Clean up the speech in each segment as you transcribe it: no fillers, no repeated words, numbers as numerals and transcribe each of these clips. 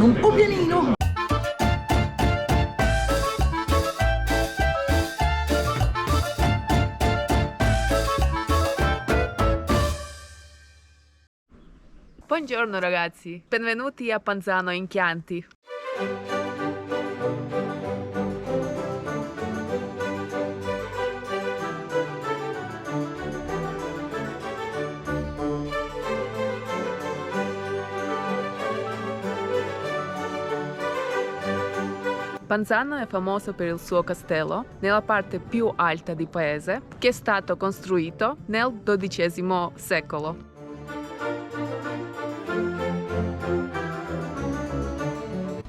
un po' pienino. Buongiorno ragazzi, benvenuti a Panzano in Chianti. Panzano è famoso per il suo castello, nella parte più alta di paese, che è stato costruito nel XII secolo.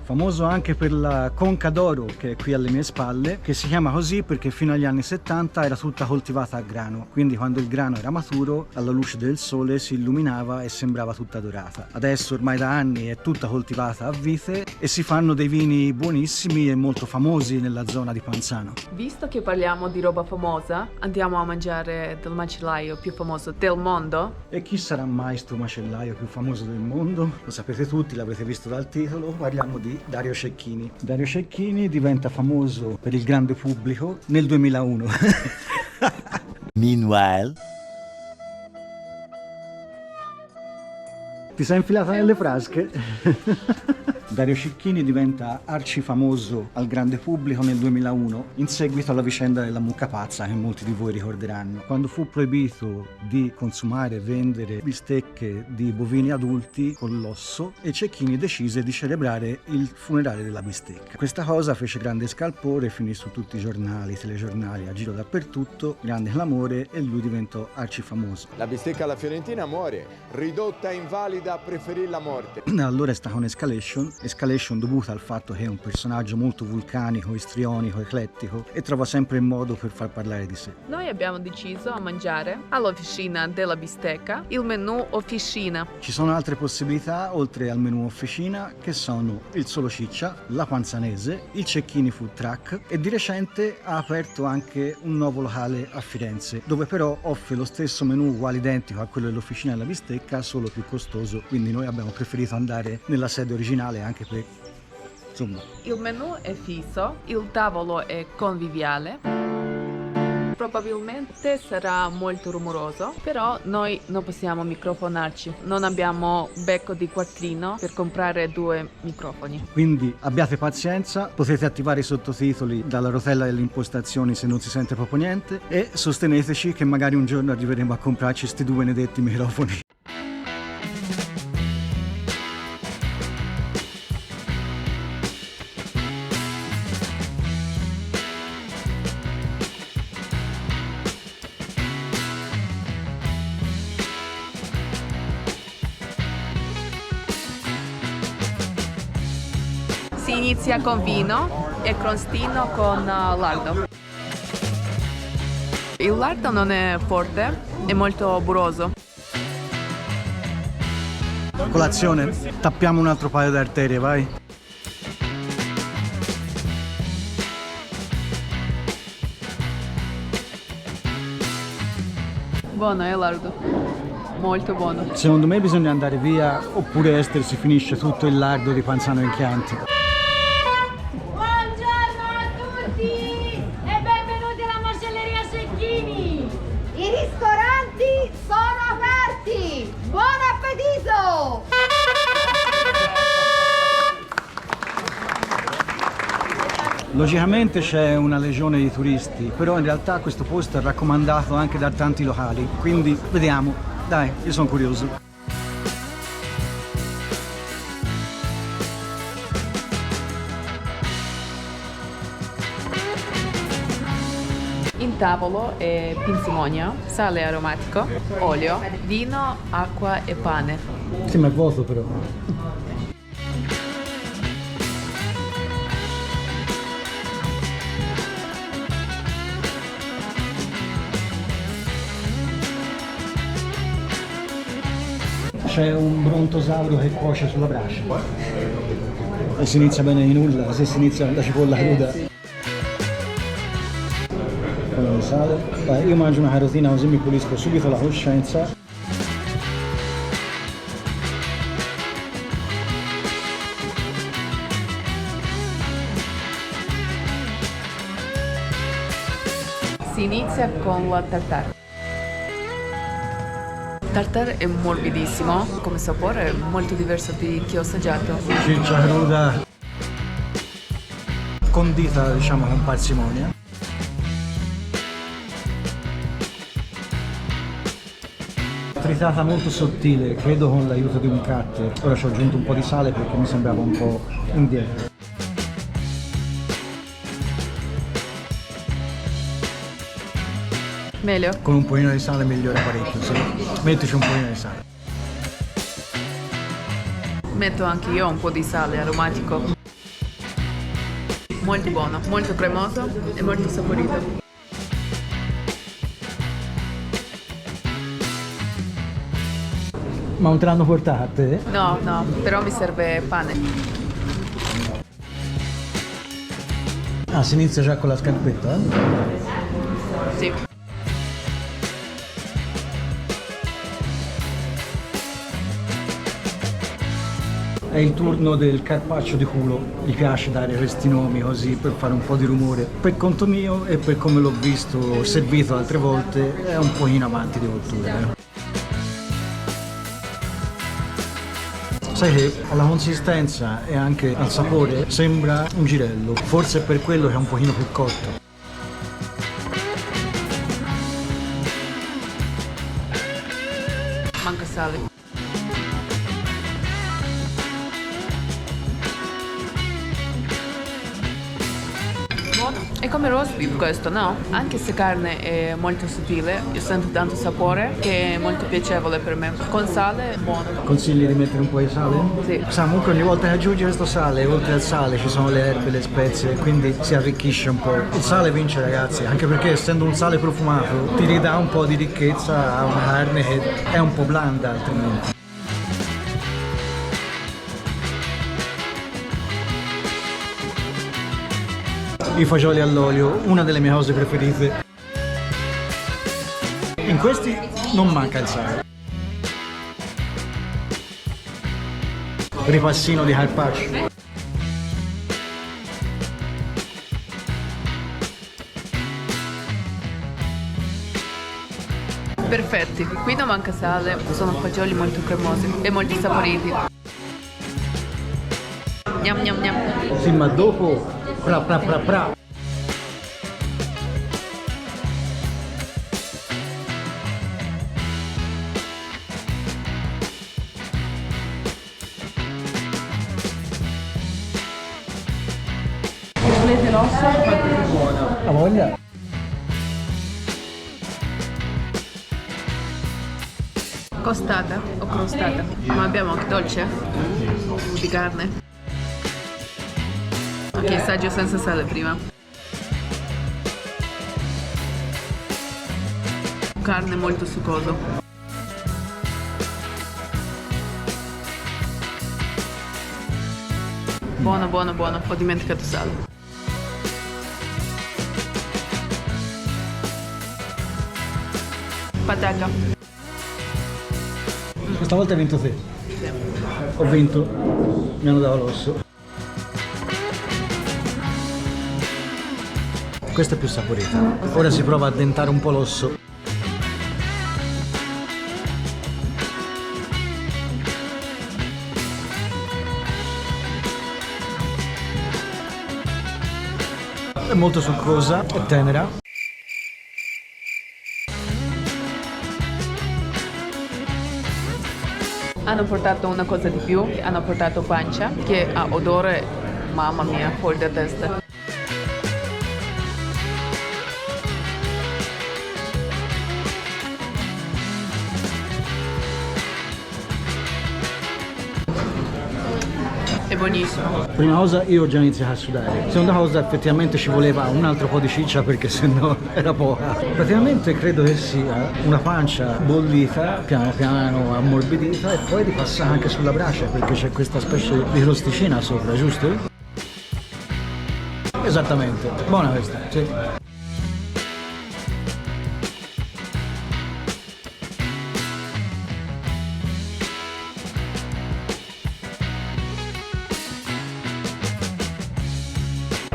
Famoso anche per la conca d'oro che è qui alle mie spalle, che si chiama così perché fino agli anni 70 era tutta coltivata a grano, quindi quando il grano era maturo alla luce del sole si illuminava e sembrava tutta dorata. Adesso ormai da anni è tutta coltivata a vite e si fanno dei vini buonissimi e molto famosi nella zona di Panzano. Visto che parliamo di roba famosa, andiamo a mangiare del macellaio più famoso del mondo. E chi sarà mai sto macellaio più famoso del mondo? Lo sapete tutti, l'avrete visto dal titolo, parliamo di Dario Cecchini. Dario Cecchini diventa famoso per il grande pubblico nel 2001. Meanwhile, ti sei infilata nelle frasche? Dario Cecchini diventa arcifamoso al grande pubblico nel 2001 in seguito alla vicenda della mucca pazza che molti di voi ricorderanno. Quando fu proibito di consumare e vendere bistecche di bovini adulti con l'osso e Cecchini decise di celebrare il funerale della bistecca. Questa cosa fece grande scalpore, finì su tutti i giornali, telegiornali, a giro dappertutto, grande clamore e lui diventò arcifamoso. La bistecca alla fiorentina muore, ridotta invalida, preferì la morte. Allora è stata un'escalation dovuta al fatto che è un personaggio molto vulcanico, istrionico, eclettico e trova sempre il modo per far parlare di sé. Noi abbiamo deciso a mangiare all'officina della bistecca il menù officina. Ci sono altre possibilità oltre al menù officina che sono il Solo Ciccia, la Panzanese, il Cecchini Food Truck e di recente ha aperto anche un nuovo locale a Firenze dove però offre lo stesso menù uguale identico a quello dell'officina della bistecca, solo più costoso, quindi noi abbiamo preferito andare nella sede originale anche per insomma. Il menù è fisso, il tavolo è conviviale. Probabilmente sarà molto rumoroso, però noi non possiamo microfonarci. Non abbiamo becco di quattrino per comprare 2 microfoni. Quindi abbiate pazienza, potete attivare i sottotitoli dalla rotella delle impostazioni se non si sente proprio niente e sosteneteci che magari un giorno arriveremo a comprarci sti 2 benedetti microfoni. Si inizia con vino e crostino con lardo. Il lardo non è forte, è molto burroso. Colazione, tappiamo un altro paio di arterie, vai. Buono, è lardo. Molto buono. Secondo me bisogna andare via oppure Esther si finisce tutto il lardo di Panzano in Chianti. Buongiorno a tutti e benvenuti alla macelleria Cecchini. I ristoranti sono aperti. Buon appetito! Logicamente c'è una legione di turisti, però in realtà questo posto è raccomandato anche da tanti locali, quindi vediamo. Dai, io sono curioso. Il tavolo è pinzimonio, sale aromatico, olio, vino, acqua e pane. Sì, ma è vuoto però. C'è un brontosauro che cuoce sulla brace. E si inizia bene di nulla, se si inizia la cipolla cruda. Quello di sale. Vai, io mangio una carotina così mi pulisco subito la coscienza. Si inizia con la tartare. Tartare è morbidissimo, come sapore è molto diverso di chi ho assaggiato. Ciccia cruda, condita diciamo con parsimonia. Tritata molto sottile, credo con l'aiuto di un cutter. Ora ci ho aggiunto un po' di sale perché mi sembrava un po' indietro. Meglio? Con un pochino di sale migliora parecchio, sì. Mettici un pochino di sale. Metto anche io un po' di sale aromatico. Molto buono, molto cremoso e molto saporito. Ma non te l'hanno portata a te? No, no, però mi serve pane. Ah, si inizia già con la scarpetta? Sì. È il turno del carpaccio di culo. Mi piace dare questi nomi così per fare un po' di rumore. Per conto mio e per come l'ho visto servito altre volte è un pochino avanti di cottura. Sai che alla consistenza e anche al sapore sembra un girello, forse è per quello che è un pochino più cotto. Manca sale. Buono. È come roast beef questo, no? Anche se carne è molto sottile, io sento tanto sapore che è molto piacevole per me. Con sale è buono. Consigli di mettere un po' di sale? Sì. Sa, comunque ogni volta che aggiungi questo sale, oltre al sale ci sono le erbe, le spezie, quindi si arricchisce un po'. Il sale vince ragazzi, anche perché essendo un sale profumato ti ridà un po' di ricchezza a una carne che è un po' blanda altrimenti. I fagioli all'olio, una delle mie cose preferite. In questi non manca il sale. Ripassino di carpaccio. Perfetti, qui non manca sale, sono fagioli molto cremosi e molto saporiti. Gnam gnam gnam. Sì, ma dopo pra pra pra pra. Volete l'osso? Quanto più buono. La voglia? Costata o crostata? Ma abbiamo anche dolce? Di carne? Ok, assaggio senza sale prima. Carne molto succoso. Buono, buono, buono. Ho dimenticato sale. Patacca. Questa volta hai vinto te. Ho vinto. Mi hanno dato l'osso. Questa è più saporita. Ora si prova a addentare un po' l'osso. È molto succosa, è tenera. Hanno portato una cosa di più, hanno portato pancia che ha odore, mamma mia, fuori da testa. È buonissimo. Prima cosa io ho già iniziato a sudare. Seconda cosa effettivamente ci voleva un altro po' di ciccia perché sennò era poca. Praticamente credo che sia una pancia bollita, piano piano ammorbidita e poi ripassa anche sulla brace perché c'è questa specie di crosticina sopra, giusto? Esattamente. Buona questa, sì.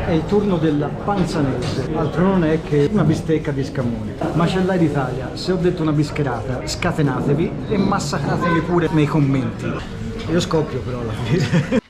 E il turno della panzanese, altro non è che una bistecca di scamoni. Macellai d'Italia, se ho detto una bischerata, scatenatevi e massacratevi pure nei commenti. Io scoppio però alla fine.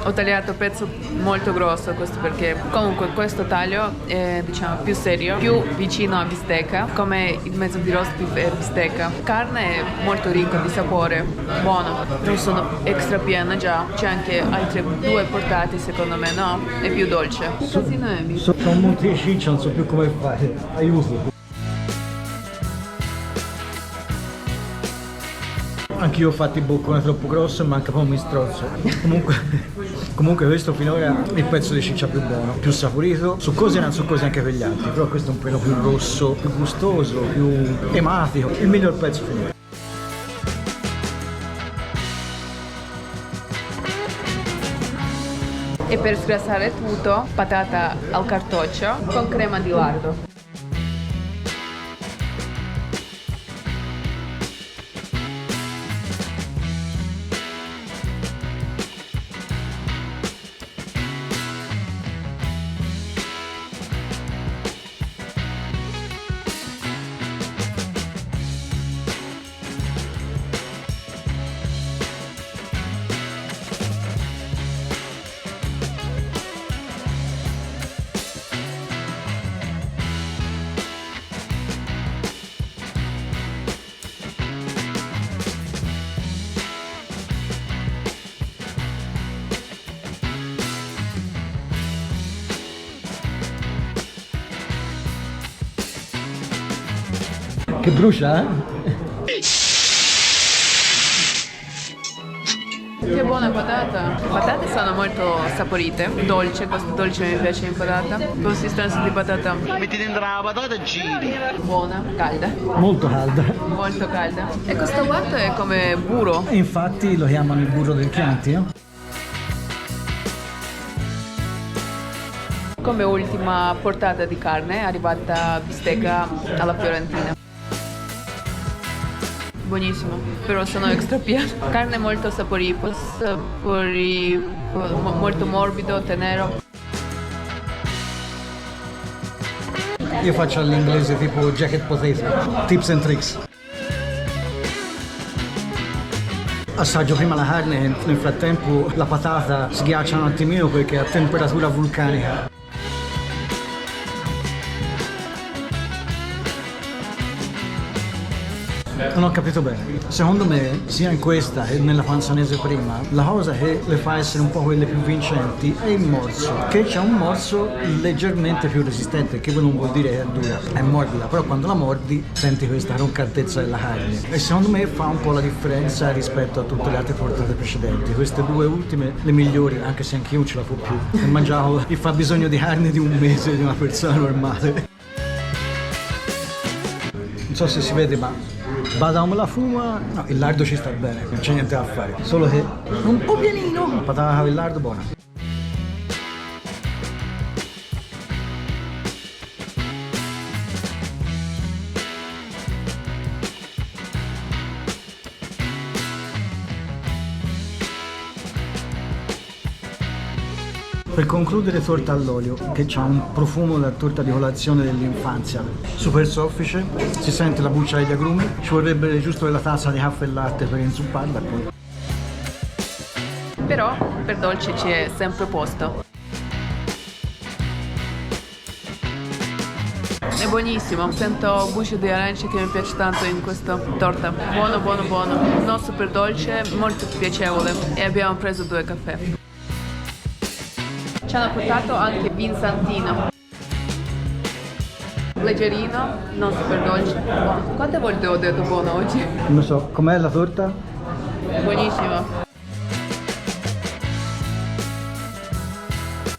Ho tagliato pezzo molto grosso, questo perché comunque questo taglio è diciamo più serio, più vicino a bistecca, come il mezzo di roast beef e bistecca. Carne è molto ricca di sapore, buono, non sono extra piena già, c'è anche altre 2 portate secondo me, no? È più dolce. Che casino è? Sono un monte di ciccia, non so più come fare, aiuto. Anch'io ho fatto il boccone troppo grosso e manca poi mi strozzo. Comunque questo finora è il pezzo di ciccia più buono, più saporito, succosi erano succosi anche per gli altri, però questo è un pelo più rosso, più gustoso, più ematico, il miglior pezzo finora. E per sgrassare tutto, patata al cartoccio con crema di lardo. Che brucia, eh? Che buona patata! Le patate sono molto saporite, dolce, questo dolce mi piace in patata. Consistenza di patata Metti dentro la patata e giri. buona, calda, Molto calda. molto calda. E questo guardo è come burro. E infatti lo chiamano il burro del Chianti, no? Come ultima portata di carne è arrivata bistecca alla fiorentina. Buonissimo, però sono extra piena. Carne molto saporita, molto morbido, tenero. Io faccio all'inglese tipo jacket potato, tips and tricks. Assaggio prima la carne e nel frattempo la patata sghiaccia un attimino perché è a temperatura vulcanica. Non ho capito bene. Secondo me, sia in questa che nella panzanese prima, la cosa che le fa essere un po' quelle più vincenti è il morso. Che c'è un morso leggermente più resistente, che non vuol dire che è dura, è morbida, però quando la mordi senti questa croccantezza della carne. E secondo me fa un po' la differenza rispetto a tutte le altre portate precedenti. Queste 2 ultime, le migliori, anche se anche io non ce la fo più. Ho mangiato il fabbisogno di carne di un mese di una persona normale. Non so se si vede, ma Badam la fuma, no, il lardo ci sta bene, non c'è niente da fare, solo che un po' pienino, patata con il lardo buona. Per concludere, torta all'olio, che ha un profumo da torta di colazione dell'infanzia, super soffice, si sente la buccia degli agrumi, ci vorrebbe giusto della tazza di caffè e latte per inzupparla e poi... Però per dolce c'è sempre posto. È buonissimo, sento guscio di arance che mi piace tanto in questa torta. Buono, buono, buono, non super dolce, molto piacevole. E abbiamo preso 2 caffè. Ci hanno portato anche Vinsantino. Leggerino, non super dolce, buono. Quante volte ho detto buono oggi? Non lo so, com'è la torta? Buonissimo.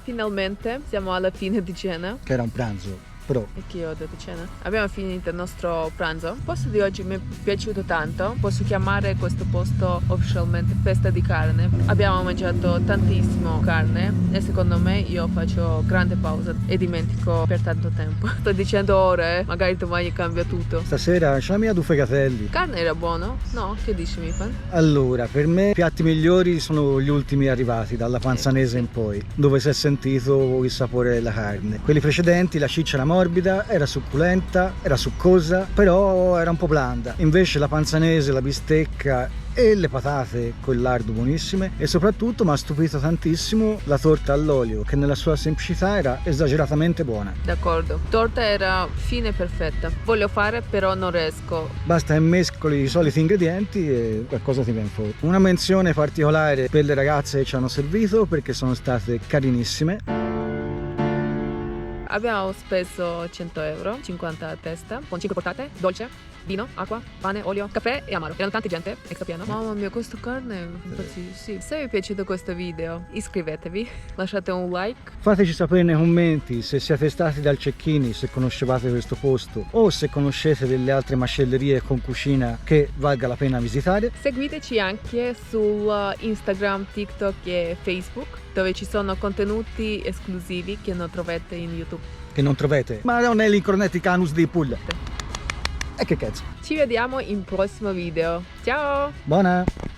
Finalmente siamo alla fine di cena. Che era un pranzo però. E che ho detto cena? Abbiamo finito il nostro pranzo. Il posto di oggi mi è piaciuto tanto. Posso chiamare questo posto ufficialmente festa di carne. Abbiamo mangiato tantissimo carne e secondo me io faccio grande pausa e dimentico per tanto tempo. Sto dicendo ore, magari domani cambia tutto. Stasera c'è la mia due fegatelli. Carne era buono? No? Che dici, Mifan? Allora, per me i piatti migliori sono gli ultimi arrivati, dalla Panzanese in poi, dove si è sentito il sapore della carne. Quelli precedenti, la ciccia era morbida, era succulenta, era succosa, però era un po' blanda. Invece la Panzanese, la bistecca e le patate con il lardo buonissime, e soprattutto mi ha stupito tantissimo la torta all'olio, che nella sua semplicità era esageratamente buona. D'accordo. Torta era fine e perfetta. Voglio fare però non riesco. Basta che mescoli i soliti ingredienti e qualcosa ti viene fuori. Una menzione particolare per le ragazze che ci hanno servito, perché sono state carinissime. Abbiamo speso 100 euro, 50 a testa, con 5 portate, dolce, vino, acqua, pane, olio, caffè e amaro. Erano tante gente, extra pieno. Mamma mia, questa carne, sì. Se vi è piaciuto questo video, iscrivetevi, lasciate un like. Fateci sapere nei commenti se siete stati dal Cecchini, se conoscevate questo posto o se conoscete delle altre macellerie con cucina che valga la pena visitare. Seguiteci anche su Instagram, TikTok e Facebook, dove ci sono contenuti esclusivi che non trovate in YouTube. Che non trovate, ma non è l'incornetti canus di Puglia. E che cazzo. Ci vediamo in prossimo video. Ciao! Buona!